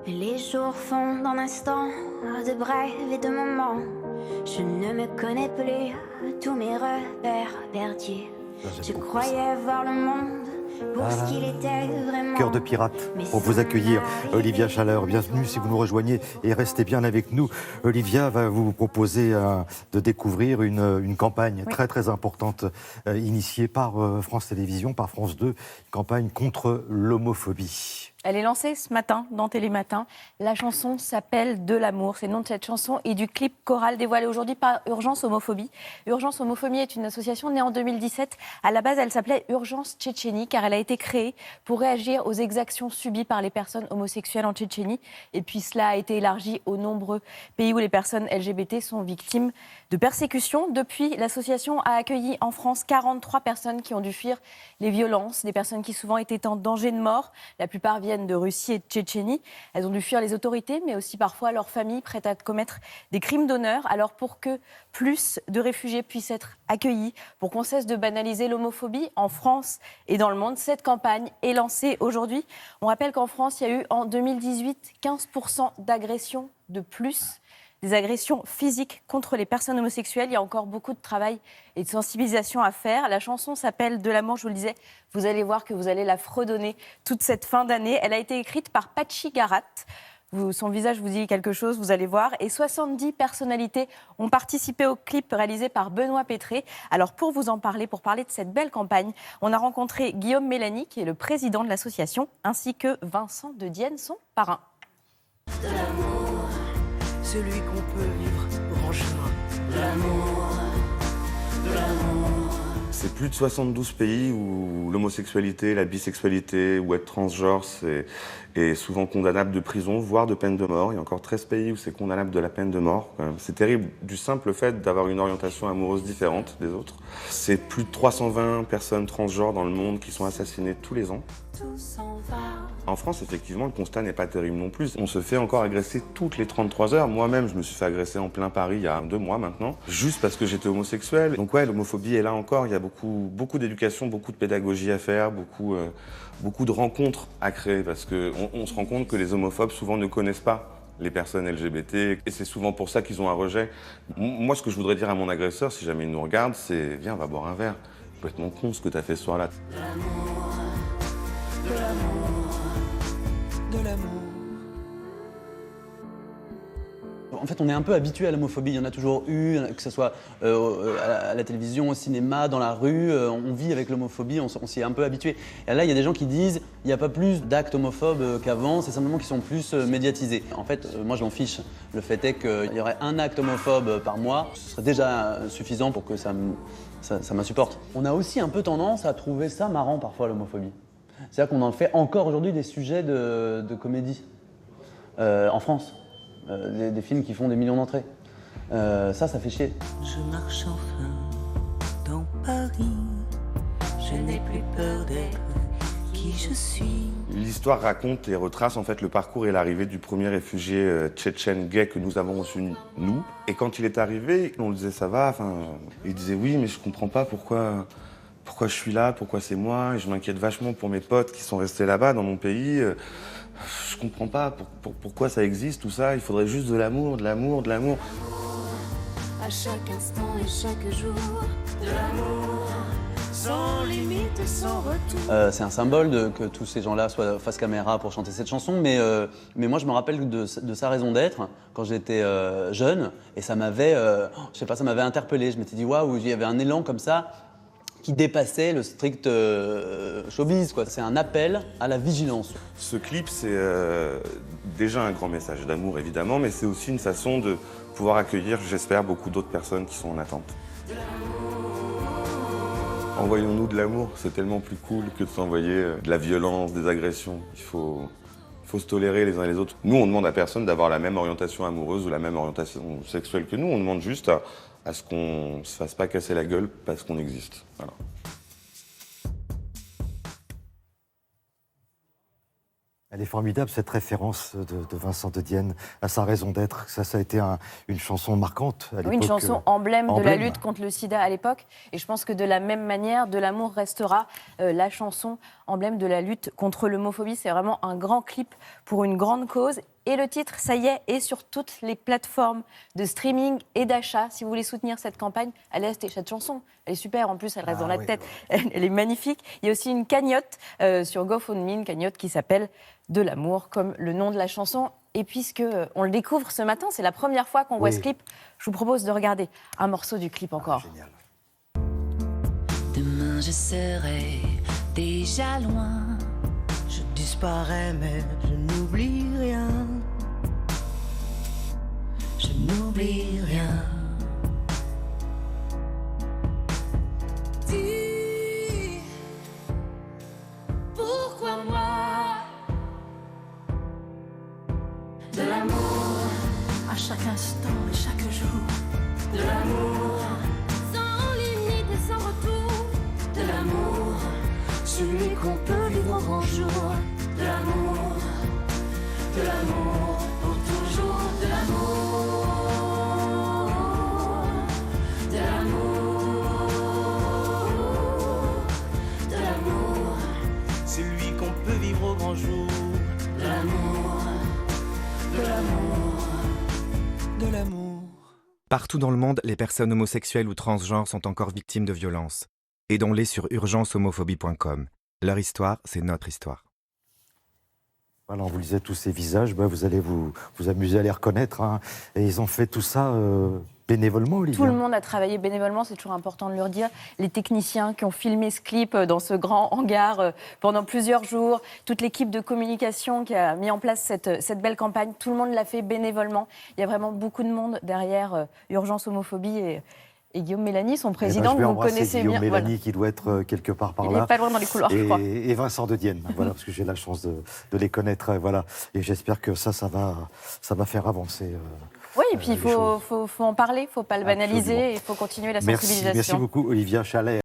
Les jours font d'un instant de brèves et de moments. Je ne me connais plus, tous mes repères perdus. Je croyais voir le monde pour ce qu'il était vraiment. Cœur de pirate, pour vous accueillir, Olivia Chaleur. Bienvenue si vous nous rejoignez et restez bien avec nous. Olivia va vous proposer de découvrir une campagne très très importante initiée par France Télévisions, par France 2, une campagne contre l'homophobie. Elle est lancée ce matin dans Télématin. La chanson s'appelle De l'amour. C'est le nom de cette chanson et du clip choral dévoilé aujourd'hui par Urgence Homophobie. Urgence Homophobie est une association née en 2017. À la base, elle s'appelait Urgence Tchétchénie car elle a été créée pour réagir aux exactions subies par les personnes homosexuelles en Tchétchénie. Et puis cela a été élargi aux nombreux pays où les personnes LGBT sont victimes de persécutions. Depuis, l'association a accueilli en France 43 personnes qui ont dû fuir les violences, des personnes qui souvent étaient en danger de mort. La plupart viennent de Russie et de Tchétchénie. Elles ont dû fuir les autorités, mais aussi parfois leurs familles prêtes à commettre des crimes d'honneur. Alors pour que plus de réfugiés puissent être accueillis, pour qu'on cesse de banaliser l'homophobie en France et dans le monde, cette campagne est lancée aujourd'hui. On rappelle qu'en France, il y a eu en 2018 15% d'agressions de plus. Des agressions physiques contre les personnes homosexuelles. Il y a encore beaucoup de travail et de sensibilisation à faire. La chanson s'appelle De l'amour, je vous le disais. Vous allez voir que vous allez la fredonner toute cette fin d'année. Elle a été écrite par Patchy Garat. Son visage vous dit quelque chose, vous allez voir. Et 70 personnalités ont participé au clip réalisé par Benoît Pétré. Alors pour vous en parler, pour parler de cette belle campagne, on a rencontré Guillaume Mélanie, qui est le président de l'association, ainsi que Vincent de Dienne, son parrain. De l'amour, celui qu'on peut vivre en chemin. de l'amour, de l'amour. C'est plus de 72 pays où l'homosexualité, la bisexualité ou être transgenre est souvent condamnable de prison, voire de peine de mort. Il y a encore 13 pays où c'est condamnable de la peine de mort. C'est terrible du simple fait d'avoir une orientation amoureuse différente des autres. C'est plus de 320 personnes transgenres dans le monde qui sont assassinées tous les ans. Tout s'en va. En France, effectivement, le constat n'est pas terrible non plus. On se fait encore agresser toutes les 33 heures. Moi-même, je me suis fait agresser en plein Paris il y a 2 mois maintenant, juste parce que j'étais homosexuel. Donc ouais, l'homophobie est là encore. Il y a beaucoup d'éducation, beaucoup de pédagogie à faire, beaucoup de rencontres à créer, parce qu'on se rend compte que les homophobes souvent ne connaissent pas les personnes LGBT, et c'est souvent pour ça qu'ils ont un rejet. Moi, ce que je voudrais dire à mon agresseur, si jamais il nous regarde, c'est « Viens, on va boire un verre. Complètement con ce que t'as fait ce soir-là. » De l'amour, de l'amour, De l'amour. En fait, on est un peu habitué à l'homophobie. Il y en a toujours eu, que ce soit à la télévision, au cinéma, dans la rue. On vit avec l'homophobie, on s'y est un peu habitué. Et là, il y a des gens qui disent il n'y a pas plus d'actes homophobes qu'avant, c'est simplement qu'ils sont plus médiatisés. En fait, moi, je m'en fiche. Le fait est qu'il y aurait un acte homophobe par mois, ce serait déjà suffisant pour que ça m'insupporte. On a aussi un peu tendance à trouver ça marrant parfois, l'homophobie. C'est-à-dire qu'on en fait encore aujourd'hui des sujets de comédie en France. Des films qui font des millions d'entrées. Ça fait chier. Je marche enfin dans Paris. Je n'ai plus peur d'être qui je suis. L'histoire raconte et retrace en fait le parcours et l'arrivée du premier réfugié tchétchène gay que nous avons reçu, nous. Et quand il est arrivé, on lui disait ça va, il disait oui mais je comprends pas pourquoi je suis là, pourquoi c'est moi, et je m'inquiète vachement pour mes potes qui sont restés là-bas dans mon pays. Je comprends pas pourquoi ça existe, tout ça. Il faudrait juste de l'amour, de l'amour, de l'amour. À chaque instant et chaque jour, de l'amour, sans limite, sans retour. C'est un symbole que tous ces gens-là soient face caméra pour chanter cette chanson, mais moi je me rappelle de sa raison d'être quand j'étais jeune, et ça m'avait, ça m'avait interpellé. Je m'étais dit waouh, il y avait un élan comme ça qui dépassait le strict showbiz, quoi. C'est un appel à la vigilance. Ce clip, c'est déjà un grand message d'amour, évidemment, mais c'est aussi une façon de pouvoir accueillir, j'espère, beaucoup d'autres personnes qui sont en attente. Envoyons-nous de l'amour, c'est tellement plus cool que de s'envoyer de la violence, des agressions. Il faut se tolérer les uns et les autres. Nous, on demande à personne d'avoir la même orientation amoureuse ou la même orientation sexuelle que nous. On demande juste à ce qu'on ne se fasse pas casser la gueule parce qu'on existe. Voilà. Elle est formidable, cette référence de Vincent de Dienne à sa raison d'être. Ça a été une chanson marquante à l'époque. Oui, une chanson emblème de la lutte contre le sida à l'époque. Et je pense que de la même manière, De l'amour restera la chanson emblème de la lutte contre l'homophobie. C'est vraiment un grand clip pour une grande cause. Et le titre, ça y est sur toutes les plateformes de streaming et d'achat. Si vous voulez soutenir cette campagne, allez acheter cette chanson. Elle est super, en plus, elle reste dans la tête. Elle est magnifique. Il y a aussi une cagnotte sur GoFundMe, une cagnotte qui s'appelle De l'amour, comme le nom de la chanson. Et puisque on le découvre ce matin, c'est la première fois qu'on voit ce clip, je vous propose de regarder un morceau du clip encore. Génial. Demain je serai déjà loin. Je disparais mais je n'oublie rien. Je n'oublie rien. Dis, pourquoi moi? De l'amour à chaque instant et chaque jour. De l'amour sans limite et sans retour. De l'amour, celui qu'on peut vivre au grand jour. De l'amour pour toujours. De l'amour, de l'amour, de l'amour, celui qu'on peut vivre au grand jour. De l'amour, de l'amour, de l'amour. Partout dans le monde, les personnes homosexuelles ou transgenres sont encore victimes de violences. Aidons-les sur urgencehomophobie.com. Leur histoire, c'est notre histoire. Voilà, on vous lisait tous ces visages, vous allez vous amuser à les reconnaître. Hein. Et ils ont fait tout ça bénévolement, Olivia. Tout le monde a travaillé bénévolement, c'est toujours important de le redire. Les techniciens qui ont filmé ce clip dans ce grand hangar pendant plusieurs jours, toute l'équipe de communication qui a mis en place cette belle campagne, tout le monde l'a fait bénévolement. Il y a vraiment beaucoup de monde derrière Urgence Homophobie et Guillaume Mélanie, son président, que vous connaissez Guillaume bien. Mélanie Voilà. qui doit être quelque part par là. Il n'est pas loin dans les couloirs, je crois. Et Vincent de Dienne, voilà, parce que j'ai la chance de les connaître, voilà. Et j'espère que ça va faire avancer. Oui, et puis il faut en parler, il ne faut pas le banaliser, Absolument. il faut continuer la sensibilisation. Merci beaucoup, Olivia Chalais.